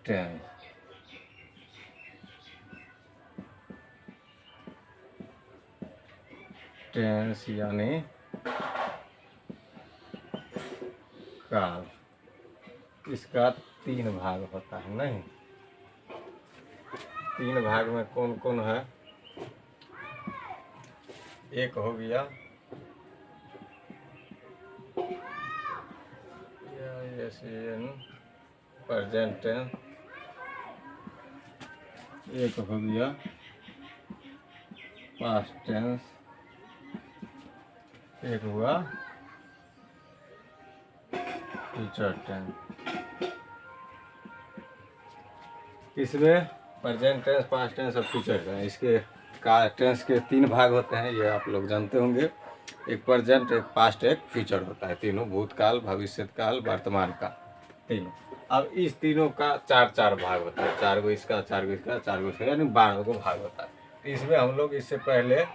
Tense. Tense यानी काल। इसका 3 भाग होता है। नहीं, 3 भाग में कौन कौन है? एक हो गया प्रेजेंट टेंस, एक हो गया पास्ट टेंस, एक हुआ फ्यूचर टेंस। इसमें प्रेजेंट टेंस, पास्ट टेंस और फ्यूचर टेंस, इसके का टेंस के 3 भाग होते हैं, ये आप लोग जानते होंगे। एक प्रेजेंट, एक पास्ट, एक फ्यूचर होता है। तीनों, भूतकाल, भविष्यकाल, वर्तमान का, तीनों। अब इस तीनों का 4-4 भाग होता है। 4 गो इसका, 4 गो इसका, 4 गो इसका, यानी 12 गो भाग होता है। तो इसमें हम लोग इससे पहले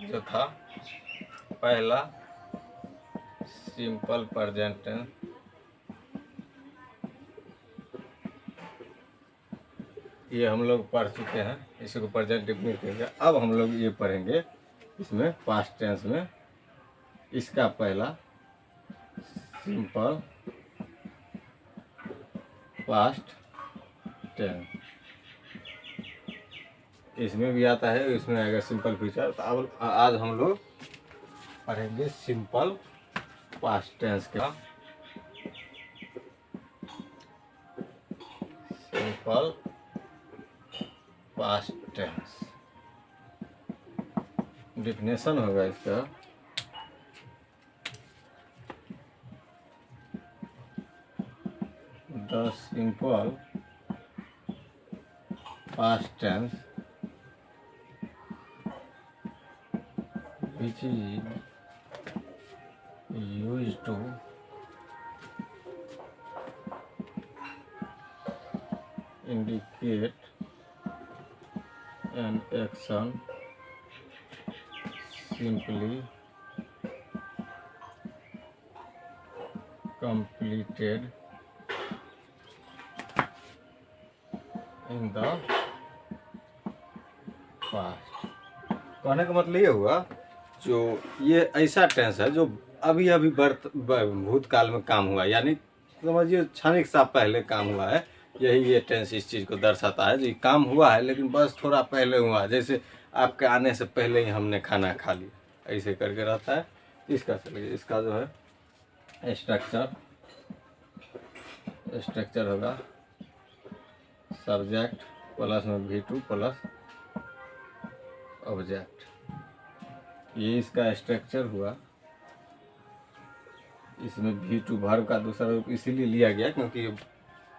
जो था, पहला सिंपल प्रेजेंट टेंस, ये हम लोग पढ़ चुके हैं, इसी को प्रेजेंट डिफिनिट करेंगे। अब हम लोग ये पढ़ेंगे इसमें पास्ट टेंस में, इसका पहला सिंपल पास्ट टेंस, इसमें भी आता है, इसमें आएगा सिंपल फ्यूचर। तो अब आज हम लोग पढ़ेंगे सिंपल पास्ट टेंस का। सिंपल पास्ट टेंस डिफिनेशन होगा इसका, the simple past tense which is used to indicate an action simply completed in the past। कहने का मतलब ये हुआ, जो ये ऐसा टेंस है जो अभी अभी भूतकाल में काम हुआ, यानी समझिए क्षणिक सा पहले काम हुआ है। यही ये टेंस इस चीज़ को दर्शाता है, जो काम हुआ है लेकिन बस थोड़ा पहले हुआ है, जैसे आपके आने से पहले ही हमने खाना खा लिया, ऐसे करके रहता है। इसका चलिए, इसका जो है स्ट्रक्चर होगा सब्जेक्ट प्लस में V2 प्लस ऑब्जेक्ट, ये इसका स्ट्रक्चर हुआ। इसमें V2 वर्ब का दूसरा रूप इसीलिए लिया गया क्योंकि ये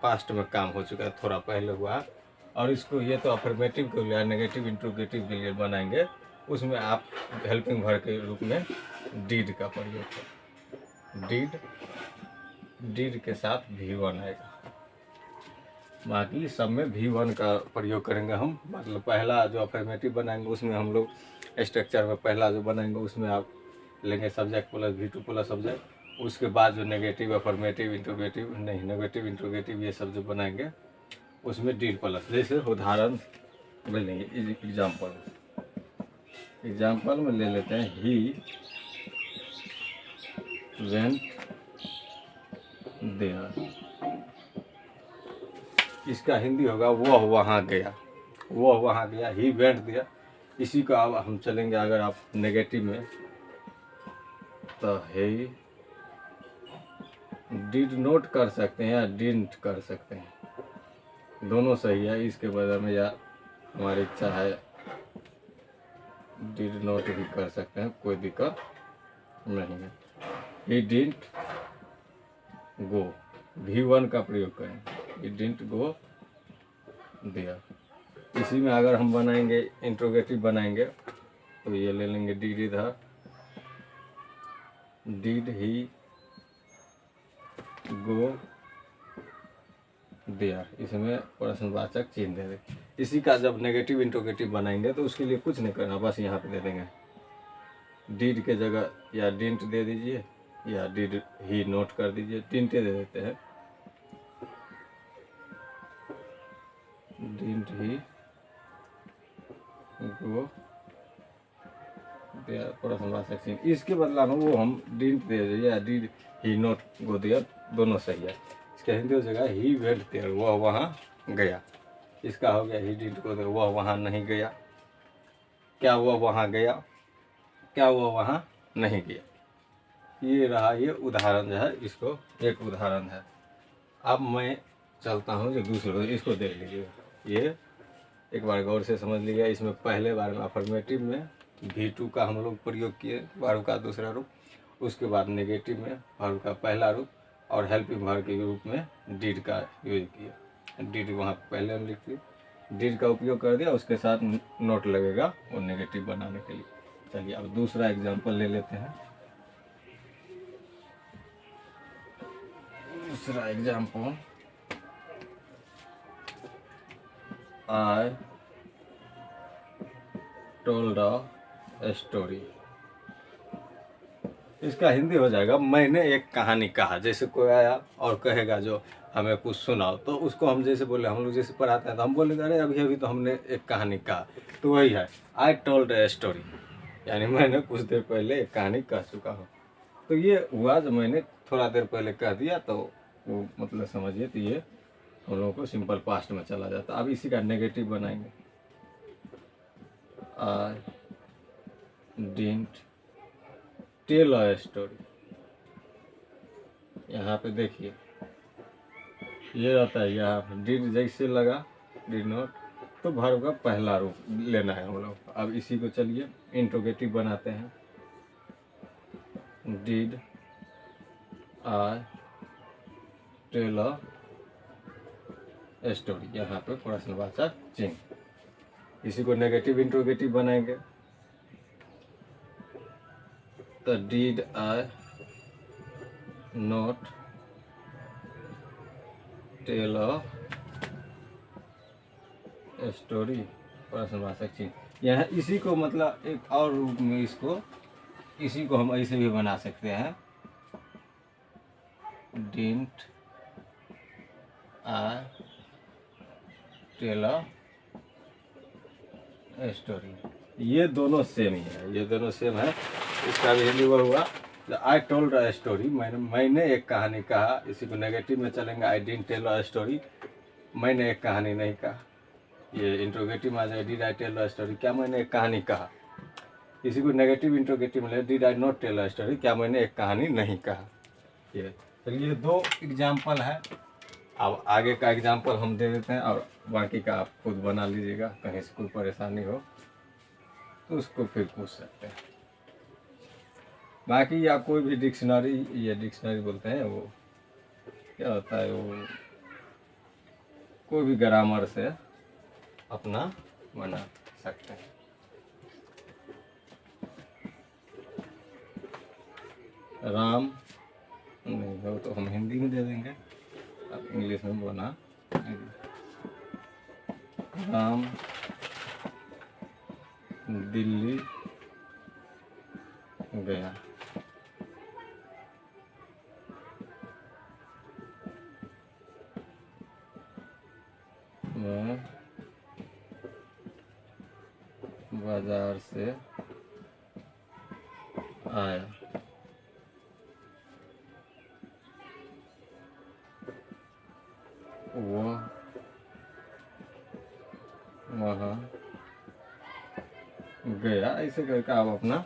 पास्ट में काम हो चुका है, थोड़ा पहले हुआ। और इसको ये तो अफर्मेटिव के लिए, नेगेटिव इंट्रोगेटिव के लिए बनाएंगे, उसमें आप हेल्पिंग वर्ब के रूप में डीड का प्रयोग करें। डीड के साथ V1 आएगा। बाकी सब में V1 का प्रयोग करेंगे हम। मतलब पहला जो अफर्मेटिव बनाएंगे उसमें हम लोग स्ट्रक्चर में पहला जो बनाएंगे उसमें आप लेंगे subject plus V2 plus subject. उसके बाद जो नेगेटिव, अफर्मेटिव, इंट्रोगेटिव, नहीं नेगेटिव, इंट्रोगेटिव, ये सब जो बनाएंगे उसमें डीड प्लस। जैसे उदाहरण ले लेंगे, एग्जाम्पल में ले लेते हैं, ही वेंट देयर। इसका हिंदी होगा वह वहाँ गया, वह वहाँ गया, ही वेंट देयर। इसी का अब हम चलेंगे, अगर आप नेगेटिव में, तो ही डिड नोट कर सकते हैं या डिडंट कर सकते हैं, दोनों सही है। इसके बदले में या हमारी इच्छा है डिड नोट भी कर सकते हैं, कोई दिक्कत नहीं है। ही डिडंट गो, V1 का प्रयोग करेंगे, ही डिडंट गो देयर। इसी में अगर हम बनाएंगे इंट्रोगेटिव बनाएंगे तो ये ले लेंगे डिड इधर, डिड ही गो देयर, इसमें प्रश्नवाचक चिन्ह दे दें। इसी का जब नेगेटिव इंट्रोगेटिव बनाएंगे तो उसके लिए कुछ नहीं करना, बस यहाँ पे दे देंगे डिड के जगह या डिडंट दे दीजिए, या डिड ही नोट कर दीजिए, डिडंट दे देते हैं। Didn't he go there person was exchange, इसके बदला में वो हम डिडंट दे दिए या did he not go there, दोनों सही है। इसका हिंदी हो जाएगा ही वेंट देयर, वह वहाँ गया। इसका हो गया ही डिडंट गो देयर, वह वहाँ नहीं गया। क्या वह वहाँ गया, क्या वह वहाँ नहीं गया। ये रहा, ये उदाहरण जो है, इसको एक उदाहरण है। अब मैं चलता हूँ जो दूसरे, इसको देख लीजिए। ये एक बार गौर से समझ लीजिए। इसमें पहले बार में अफर्मेटिव में V2 का हम लोग प्रयोग किए, वर्ब का दूसरा रूप। उसके बाद नेगेटिव में वर्ब का पहला रूप, और हेल्पिंग वर्ब के रूप में डिड का यूज किया। डिड वहाँ पहले हम लिख दिए, डिड का उपयोग कर दिया, उसके साथ नोट लगेगा वो नेगेटिव बनाने के लिए। चलिए अब दूसरा एग्जाम्पल ले लेते हैं। दूसरा example, I told a story. इसका हिंदी हो जाएगा मैंने एक कहानी कहा। जैसे कोई आया और कहेगा जो हमें कुछ सुनाओ, तो उसको हम जैसे बोले, हम लोग जैसे पढ़ाते हैं तो हम बोलेंगे अरे अभी अभी तो हमने एक कहानी कहा। तो वही है आई टोल्ड अ स्टोरी, यानी मैंने कुछ देर पहले एक कहानी कह चुका हूँ। तो ये हुआ जो मैंने थोड़ा देर पहले कह दिया, तो वो मतलब समझिए तो ये हम लोगों को सिंपल पास्ट में चला जाता। अब इसी का नेगेटिव बनाएंगे, I didn't tell a story. यहाँ पे देखिए ये रहता है, यहाँ डिड जैसे लगा डिड नॉट, तो वर्ब का पहला रूप लेना है हम लोग। अब इसी को चलिए इंट्रोगेटिव बनाते हैं। Did I tell a story, यहाँ पे प्रश्नवाचक चिन्ह। इसी को नेगेटिव इंट्रोगेटिव बनाएंगे, तो did I not tell a story, प्रश्नवाचक चिन्ह। यहाँ इसी को मतलब एक और रूप में इसको, इसी को हम ऐसे भी बना सकते हैं, didn't I tell a story. ये दोनों सेम ही है, ये दोनों सेम है। इसका भी हिंदी वो हुआ आई टोल्ड अ स्टोरी, मैंने एक कहानी कहा। इसी को नेगेटिव में चलेंगे, I didn't tell a story, मैंने एक कहानी नहीं कहा। ये इंट्रोगेटिव में आ जाएगा, did I tell a story, क्या मैंने एक कहानी कहा। इसी को नेगेटिव इंट्रोगेटिव में, did I not tell a story, क्या मैंने एक कहानी नहीं कहा। ये तो ये दो एग्जाम्पल है। अब आगे का एग्जाम्पल हम दे देते हैं, और बाकी का आप खुद बना लीजिएगा। कहीं से कोई परेशानी हो तो उसको फिर पूछ सकते हैं। बाकी या कोई भी डिक्शनरी, ये डिक्शनरी बोलते हैं, वो क्या होता है, वो कोई भी ग्रामर से अपना बना सकते हैं। राम नहीं हो तो हम हिंदी में दे देंगे, अब इंग्लिश में बोलना। राम दिल्ली गया। मैं बाजार से आया। वो वहाँ गया। ऐसे करके आप अपना